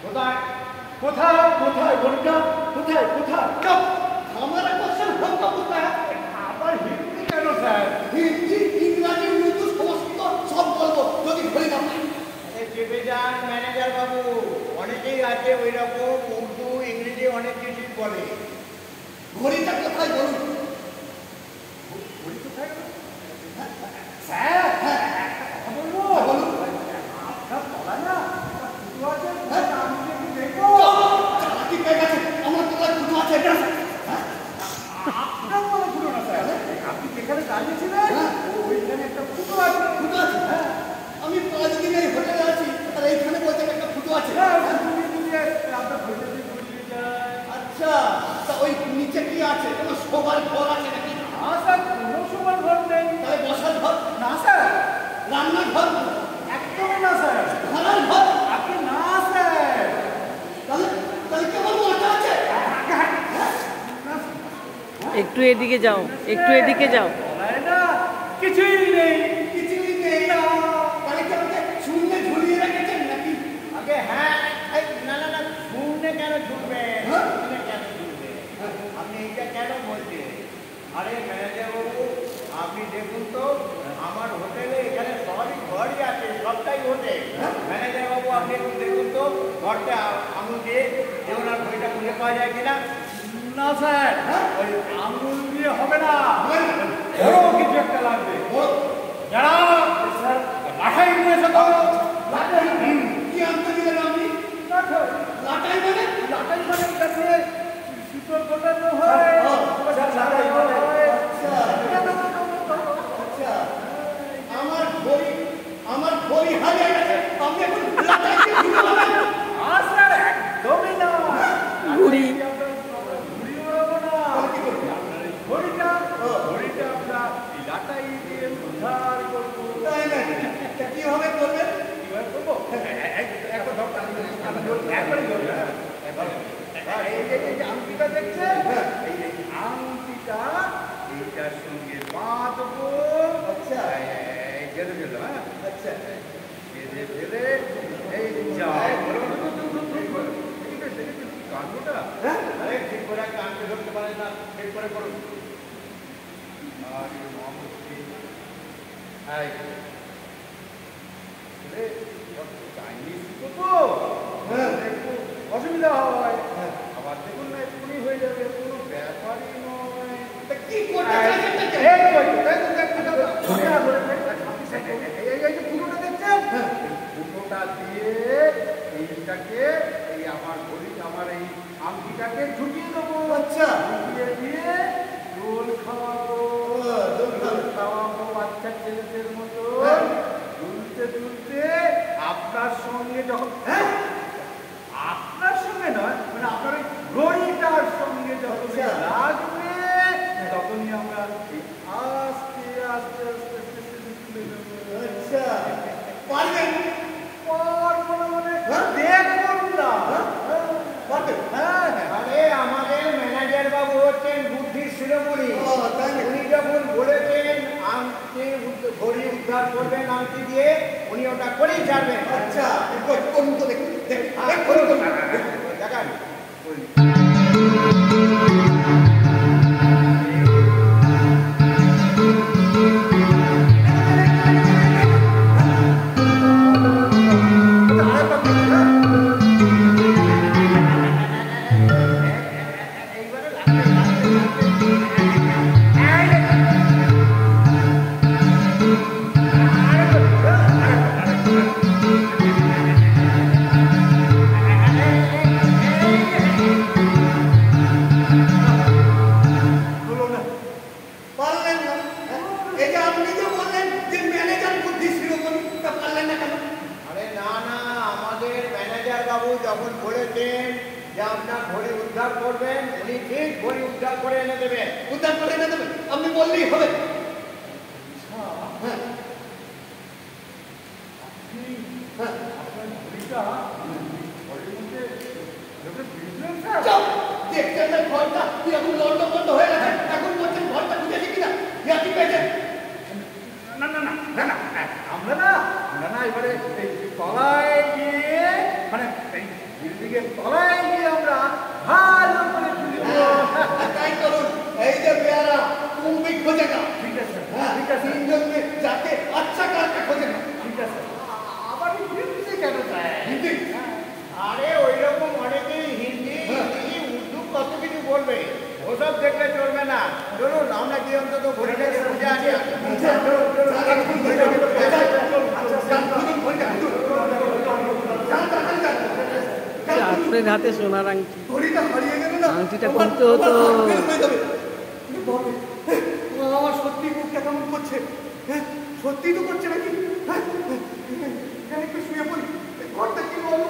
কোথায় কোথায় কোথায় ঘড়িটা কোথায় কোথায়? हमारा क्वेश्चन हमको पूछना है। আবার হিন্দি কেন স্যার? हिंदी इंग्रजी उर्दू समस्त सब बोलबो যদি ঘড়ি না পাই। আরে চেপে যান ম্যানেজার বাবু, অনেকেই আছে ওই রকম উর্দু ইংরেজি অনেক কিছু বলে। ঘড়িটা কোথায় বলুন? ঘড়ি কোথায় গেল? স্যার বলবো বলুন। আপনার তলা না ফুটো আছে, আমি একটু দেখবো। চালাকি পেয়ে গেছে, আমার তলায় ফুটো আছে এটা। আপনার তলা ফুটো না স্যার, আপনি যেখানে দাঁড়িয়েছিলেন ওইখানে একটা ফুটো আছে। ফুটো আছে? আমি 5 দিন এই হোটেলে আছি আর এইখানে বলতে একটা ফুটো আছে। আপনার ঘড়িটা দিয়ে ঘুরিয়ে যায়। আচ্ছা, তা ওই নিচে কি আছে? কোনো শোবার ঘর আছে নাকি? না স্যার, কোনো সময় ঘর নেই। তাহলে বসার ঘর? না স্যার, রান্নার ঘর? একদমই না স্যার। ঘরের ঘর? আপনি না স্যার। তাহলে তাহলে কেমন মাথা আছে? একটু এদিকে যাও, একটু এদিকে যাও। না, কিছুই নেই। কিছুই নেই না। তাহলে কি আমাকে শূন্যে ঝুলিয়ে রেখেছেন নাকি? আগে হ্যাঁ, এই না না না, শুনলে কেন ঝুলবে? হ্যাঁ? শুনলে কেন ঝুলবে? আপনি এইটা কেন বলছেন? আরে ম্যানেজার বাবু, আপনি দেখুন তো আমার হোটেলে এখানে সবই ঘরই আছে, সবটাই হোটেল। ম্যানেজার বাবু আপনি একটু দেখুন তো ঘরটা আঙুল দিয়ে যে ওনার ঘড়িটা খুঁজে পাওয়া যায় কিনা। না স্যার, ওই আঙুল দিয়ে হবে না, বড় কিছু একটা লাগবে। যারা স্যার লাঠাই নিয়ে এসে তো। লাটাই? কি আনতে দিলেন আপনি? লাঠাই লাটাই মানে? লাঠাই মানে কাছে সুতোর গোটানো হয়। আচ্ছা, লাটাই মানে। আচ্ছা, আমার ঘড়ি হারিয়ে গেছে, আপনি এখন লাটাই দিয়ে ঘুরে বেড়ান? আর স্যার একদমই না। ঘুড়ি। ঘুড়ি ওড়াবো না। আপনার এই ঘড়িটা আমরা এই লাটাই দিয়ে উদ্ধার করবো। তাই নাকি? তা কিভাবে করবেন? কিভাবে করবো? একটা ধর, একবারই ধরবে। এই যে আংটিটা দেখছেন, এই আংটিটা এইটার সঙ্গে বাঁধবো। আচ্ছা। এই গেলে গেল, হ্যাঁ, আচ্ছা, বেঁধে ফেলে এই যাও। কাণ্ডটা হ্যাঁ? আরে ঠিক করে একটা আংটি ধরতে পারেন না, ঠিক করে করুন। আরে মামুটি, এই রে, চাইনিজ তো হ্যাঁ। একটু অসুবিধা হয়। হ্যাঁ। আবার দেখুন না, এক্ষুনি হয়ে যাবে, কোনো ব্যাপারই নয়। তা কি করতে চাইছেন নাকি? এই যে ফুটোটা দেখছেন, ফুটোটা দিয়ে এইটাকে, এই আমার ঘড়ি, আমার এই আংটিটাকে ঢুকিয়ে দেবো। আচ্ছা। ঢুকিয়ে দিয়ে দোল খাওয়াবো। দোল খাওয়াবো বাচ্চা ছেলেদের মতো। হ্যাঁ। দুলতে দুলতে আপনার সঙ্গে যখন, হ্যাঁ? আপনার সঙ্গে নয়, মানে আপনার ওই ঘড়িটার সঙ্গে যখন আচ্ছা। লাগবে, তখনই আমরা এই আস্তে আস্তে আস্তে আস্তে তুলে দেবো। আচ্ছা, পারবেন? পারবো না মানে হ্যাঁ? দেখুন না। পারবেন? হ্যাঁ, হ্যাঁ। আরে আমাদের ম্যানেজার বাবু হচ্ছেন বুদ্ধির শিরোমণি। ও, তাই নাকি? উনি যখন বলেছেন ঘড়ি উদ্ধার করবেন আংটি দিয়ে, উনি ওটা করেই ছাড়বেন। আচ্ছা, করুন তো দেখুন। হ্যাঁ, করুন তো। দেখান। এইবারে লাগবে, লাগবে, হলো না। পারলেন না? এই যে আপনি যে বললেন যে ম্যানেজার বুদ্ধি শিরোমণি, তা পারলেন না কেন? আরে না না, আমাদের ম্যানেজার বাবু যখন বলেছেন যে আপনার ঘড়ি উদ্ধার করবেন, উনি ঠিক ঘড়ি উদ্ধার করে এনে দেবেন। উদ্ধার করে এনে দেবেন? আপনি বললেই হবে। হ্যাঁ, হ্যাঁ। আপনার ঘড়িটা ঘরের মধ্যে বুঝলেন স্যার? যাও, দেখছেন না ঘরটা কিরকম লন্ডভন্ড হয়ে গেছে? এখন বলছেন ঘরটা খুঁজেছি কিনা? ইয়ার্কি পেয়েছেন? না না না না না, আমরা না এবারে এই তলায় গিয়ে, মানে এই বিল্ডিংয়ের তলায় গিয়ে আমরা ভালো করে তুলি তাই করুন। এই যে পেয়ারা তুমি খোঁজে না। ঠিক আছে হ্যাঁ, ঠিক আছে তিনজন মিলে যাকে আচ্ছা কারকে খোঁজে না। ঠিক আছে আবার এই বিল্ডিংয়ে কেন যায় হিন্দি আরে ওই রকম অনেকেই হিন্দি ইংরেজি, উর্দু কত কিছু বলবে, ওসব দেখলে চলবে না। চলুন আমরা গিয়ে অন্তত ঘড়িটাকে বুঝে আনি। আপনার হাতে সোনার আংটি, ঘড়িটা হারিয়ে গেল না, আংটিটা খুলতে হতো। আমার সত্যি মুখটা কেমন করছে। হ্যাঁ, সত্যি তো করছে নাকি? হ্যাঁ, এখানে একটু শুয়ে পড়ি, ঘরটা কি বলো